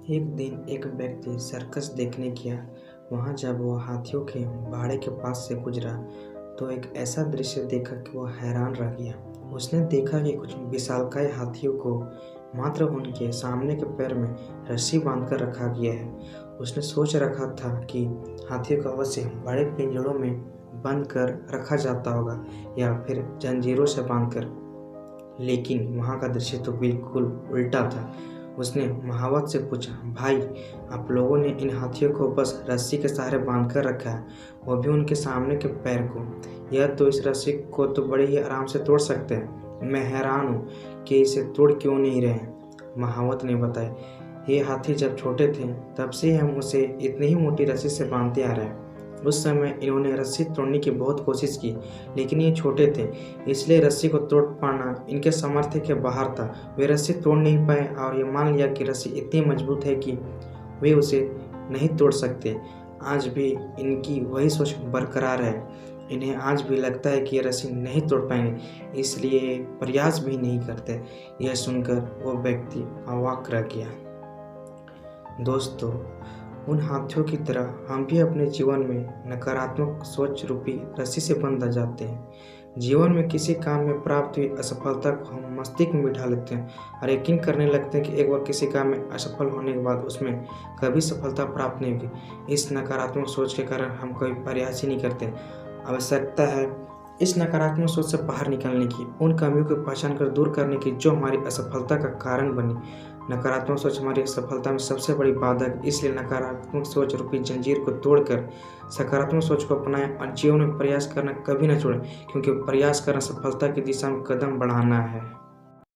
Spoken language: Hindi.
एक दिन एक व्यक्ति सर्कस देखने गया। वहाँ जब वह हाथियों के बाड़े के पास से गुजरा तो एक ऐसा दृश्य देखा कि वह हैरान रह गया। उसने देखा कि कुछ विशालकाय हाथियों को मात्र उनके सामने के पैर में रस्सी बांधकर रखा गया है। उसने सोच रखा था कि हाथियों को अवश्य बड़े पिंजरों में बंद कर रखा जाता होगा या फिर जंजीरों से बांधकर, लेकिन वहाँ का दृश्य तो बिल्कुल उल्टा था। उसने महावत से पूछा, भाई, आप लोगों ने इन हाथियों को बस रस्सी के सहारे बांध कर रखा है, वो भी उनके सामने के पैर को। यह तो इस रस्सी को तो बड़े ही आराम से तोड़ सकते हैं। मैं हैरान हूँ कि इसे तोड़ क्यों नहीं रहे। महावत ने बताया, ये हाथी जब छोटे थे तब से हम उसे इतनी ही मोटी रस्सी से बांधते आ रहे हैं। उस समय इन्होंने रस्सी तोड़ने की बहुत कोशिश की, लेकिन ये छोटे थे, इसलिए रस्सी को तोड़ पाना इनके सामर्थ्य के बाहर था। वे रस्सी तोड़ नहीं पाए और ये मान लिया कि रस्सी इतनी मजबूत है कि वे उसे नहीं तोड़ सकते। आज भी इनकी वही सोच बरकरार है। इन्हें आज भी लगता है कि ये रस्सी नहीं तोड़ पाएंगे, इसलिए प्रयास भी नहीं करते। यह सुनकर वो व्यक्ति अवाक रह गया। दोस्तों, उन हाथियों की तरह हम भी अपने जीवन में नकारात्मक सोच रूपी रस्सी से बंध जाते हैं। जीवन में किसी काम में प्राप्त हुई असफलता को हम मस्तिष्क में बिठा लेते हैं और यकीन करने लगते हैं कि एक बार किसी काम में असफल होने के बाद उसमें कभी सफलता प्राप्त नहीं होगी। इस नकारात्मक सोच के कारण हम कभी प्रयास ही नहीं करते। आवश्यकता है इस नकारात्मक सोच से बाहर निकलने की, उन कमियों को पहचान कर दूर करने की जो हमारी असफलता का कारण बनी। नकारात्मक सोच हमारी सफलता में सबसे बड़ी बाधा है, इसलिए नकारात्मक सोच रूपी जंजीर को तोड़कर सकारात्मक सोच को अपनाएं और जीवन में प्रयास करना कभी न छोड़ें, क्योंकि प्रयास करना सफलता की दिशा में कदम बढ़ाना है।